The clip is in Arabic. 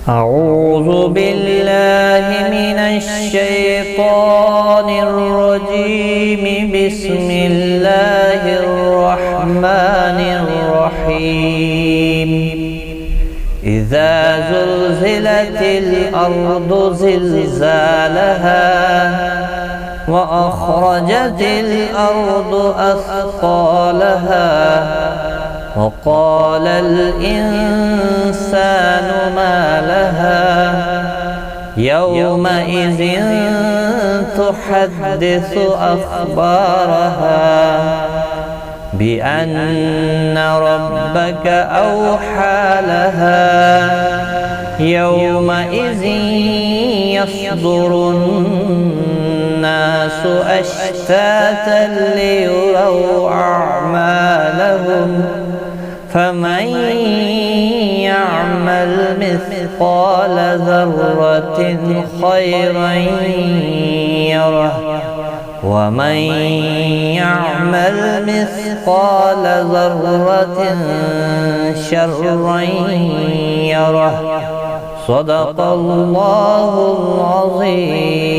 أعوذ بالله من الشيطان الرجيم. بسم الله الرحمن الرحيم. إذا زلزلت الأرض زلزالها وأخرجت الأرض أثقالها وقال الإنسان ما لها يومئذ تحدث أخبارها بأن ربك أوحى لها يومئذ يصدر الناس أشتاتا ليروا أعمالهم فمن يعمل مثقال ذرة خيرا يره ومن يعمل مثقال ذرة شرا يره. صدق الله العظيم.